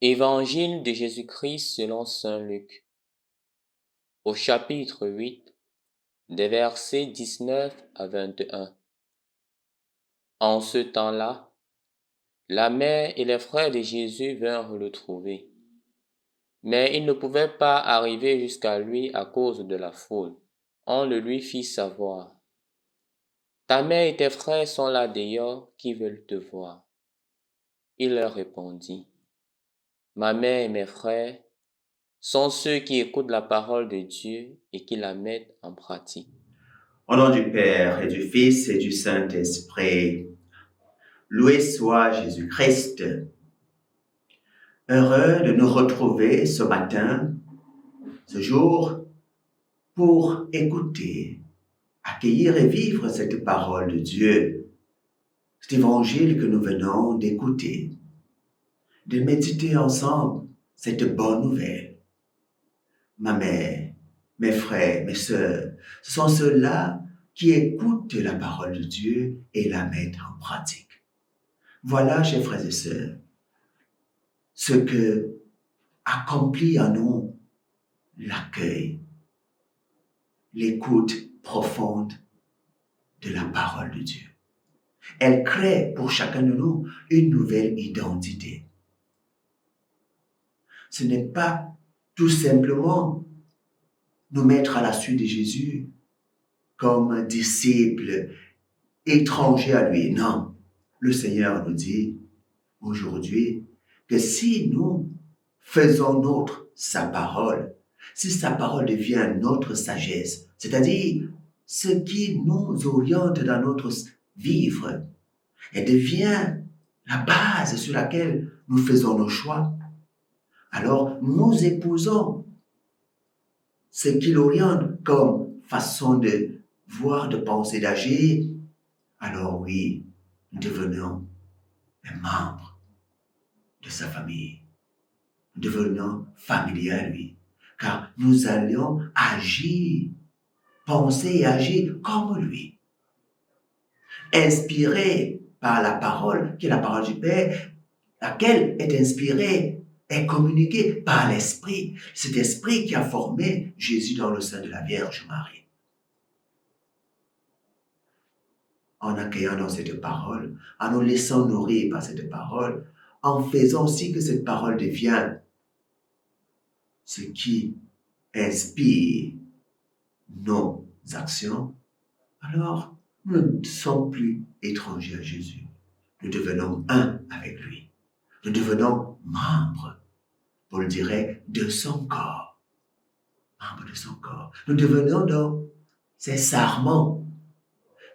Évangile de Jésus-Christ selon saint Luc, au chapitre 8, des versets 19 à 21. En ce temps-là, la mère et les frères de Jésus vinrent le trouver, mais ils ne pouvaient pas arriver jusqu'à lui à cause de la foule. On le lui fit savoir. Ta mère et tes frères sont là dehors qui veulent te voir. Il leur répondit, ma mère et mes frères sont ceux qui écoutent la parole de Dieu et qui la mettent en pratique. Au nom du Père et du Fils et du Saint-Esprit, loué soit Jésus-Christ. Heureux de nous retrouver ce matin, ce jour, pour écouter, accueillir et vivre cette parole de Dieu, cet évangile que nous venons d'écouter, de méditer ensemble cette bonne nouvelle. Ma mère, mes frères, mes sœurs, ce sont ceux-là qui écoutent la parole de Dieu et la mettent en pratique. Voilà, chers frères et sœurs, ce que accomplit en nous l'accueil, l'écoute profonde de la parole de Dieu. Elle crée pour chacun de nous une nouvelle identité. Ce n'est pas tout simplement nous mettre à la suite de Jésus comme disciples étrangers à lui. Non, le Seigneur nous dit aujourd'hui que si nous faisons nôtre sa parole, si sa parole devient notre sagesse, c'est-à-dire ce qui nous oriente dans notre vivre, et devient la base sur laquelle nous faisons nos choix, alors nous épousons ce qui l'oriente comme façon de voir, de penser, d'agir, alors oui, nous devenons un membre de sa famille. Nous devenons familiers à lui, car nous allons agir, penser et agir comme lui. Inspirés par la parole, qui est la parole du Père, laquelle est inspirée et communiquée par l'Esprit, cet Esprit qui a formé Jésus dans le sein de la Vierge Marie. En accueillant dans cette parole, en nous laissant nourrir par cette parole, en faisant aussi que cette parole devienne ce qui inspire nos actions, alors nous ne sommes plus étrangers à Jésus. Nous devenons un avec lui. Nous devenons membres, Paul dirait, de son corps. Membres de son corps. Nous devenons donc ces sarments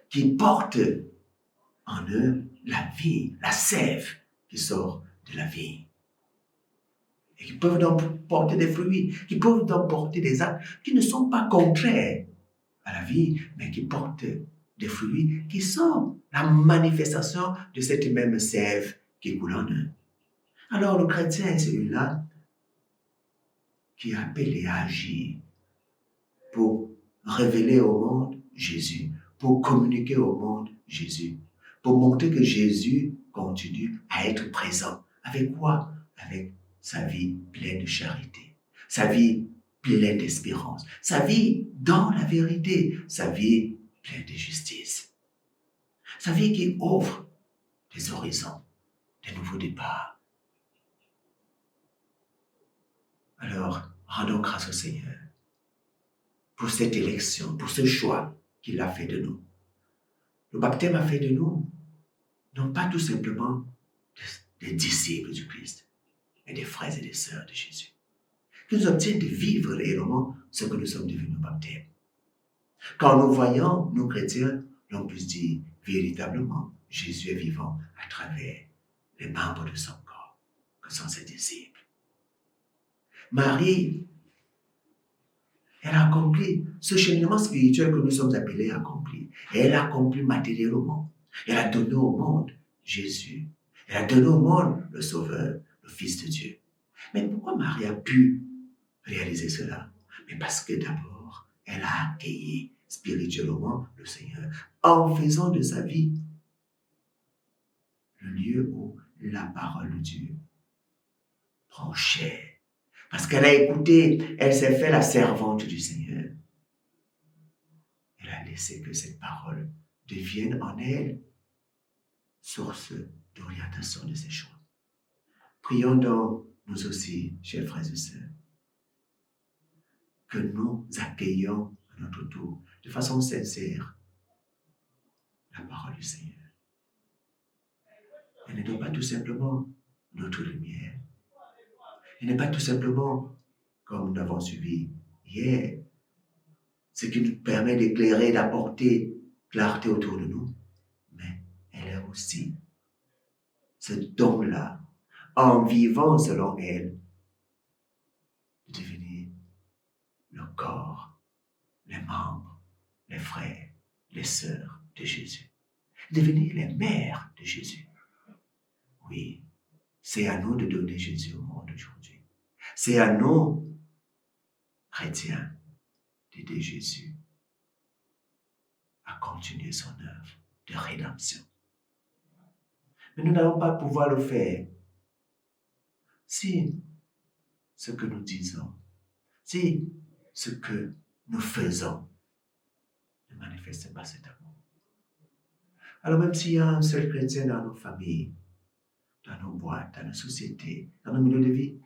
qui portent en eux la vie, la sève qui sort de la vie. Et qui peuvent donc porter des fruits, qui peuvent donc porter des actes qui ne sont pas contraires à la vie, mais qui portent des fruits qui sont la manifestation de cette même sève qui coule en eux. Alors le chrétien est celui-là qui est appelé à agir pour révéler au monde Jésus, pour communiquer au monde Jésus, pour montrer que Jésus continue à être présent. Avec quoi? Avec sa vie pleine de charité, sa vie pleine d'espérance, sa vie dans la vérité, sa vie pleine de justice, sa vie qui offre des horizons, des nouveaux départs. Alors, rendons grâce au Seigneur pour cette élection, pour ce choix qu'il a fait de nous. Le baptême a fait de nous, non pas tout simplement des disciples du Christ, mais des frères et des sœurs de Jésus, qui nous obtiennent de vivre réellement ce que nous sommes devenus au baptême. Quand nous voyons, nous chrétiens, l'on peut dire véritablement, Jésus est vivant à travers les membres de son corps, que sont ses disciples. Marie, elle a accompli ce cheminement spirituel que nous sommes appelés à accomplir. Et elle a accompli matériellement. Elle a donné au monde Jésus. Elle a donné au monde le Sauveur, le Fils de Dieu. Mais pourquoi Marie a pu réaliser cela? Mais parce que d'abord, elle a accueilli spirituellement le Seigneur en faisant de sa vie le lieu où la parole de Dieu prend chair. Parce qu'elle a écouté, elle s'est fait la servante du Seigneur. Elle a laissé que cette parole devienne en elle source d'orientation de ses choix. Prions donc, nous aussi, chers frères et sœurs, que nous accueillons à notre tour, de façon sincère, la parole du Seigneur. Elle n'est donc pas tout simplement notre lumière. Elle n'est pas tout simplement, comme nous l'avons suivi hier, ce qui nous permet d'éclairer, d'apporter clarté autour de nous, mais elle est aussi ce don-là, en vivant selon elle, de devenir le corps, les membres, les frères, les sœurs de Jésus. Devenir les mères de Jésus. Oui, c'est à nous de donner Jésus au monde aujourd'hui. C'est à nous, chrétiens, d'aider Jésus à continuer son œuvre de rédemption. Mais nous n'allons pas pouvoir le faire si ce que nous disons, si ce que nous faisons ne manifeste pas cet amour. Alors même s'il y a un seul chrétien dans nos familles, dans nos boîtes, dans nos sociétés, dans nos milieux de vie,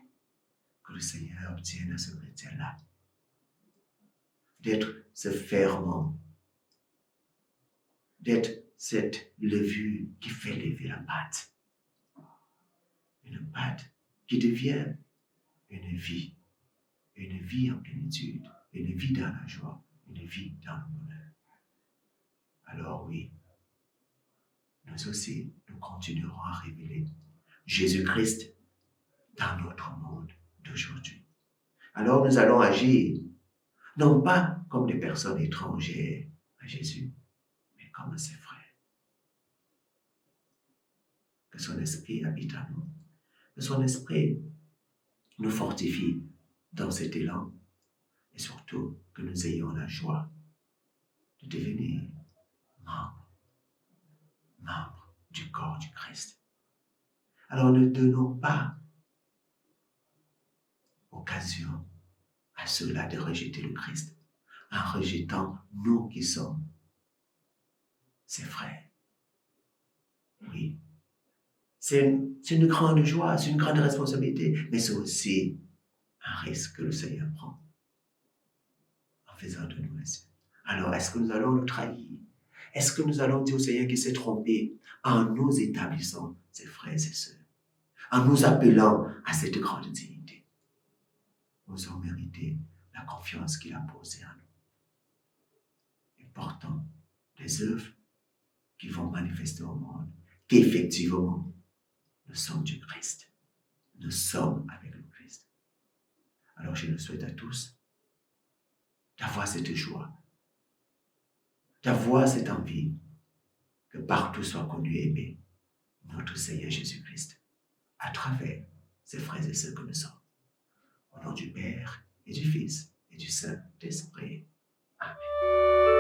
que le Seigneur obtienne à ce chrétien-là d'être ce ferment, d'être cette levure qui fait lever la pâte. Une pâte qui devient une vie en plénitude, une vie dans la joie, une vie dans le bonheur. Alors oui, nous aussi, nous continuerons à révéler Jésus-Christ dans notre monde d'aujourd'hui. Alors nous allons agir, non pas comme des personnes étrangères à Jésus, mais comme ses frères. Que son esprit habite en nous, que son esprit nous fortifie dans cet élan, et surtout que nous ayons la joie de devenir membres du corps du Christ. Alors ne donnons pas occasion à ceux-là de rejeter le Christ, en rejetant nous qui sommes ses frères. Oui, c'est une grande joie, c'est une grande responsabilité, mais c'est aussi un risque que le Seigneur prend en faisant de nous ainsi. Alors, est-ce que nous allons le trahir? Est-ce que nous allons dire au Seigneur qu'il s'est trompé en nous établissant ses frères et sœurs, en nous appelant à cette grande dignité? Nous avons mérité la confiance qu'il a posée en nous. Et portons des œuvres qui vont manifester au monde qu'effectivement, nous sommes du Christ. Nous sommes avec le Christ. Alors je nous souhaite à tous d'avoir cette joie, d'avoir cette envie que partout soit connu et aimé notre Seigneur Jésus-Christ à travers ses frères et sœurs que nous sommes. Au nom du Père et du Fils et du Saint-Esprit. Amen.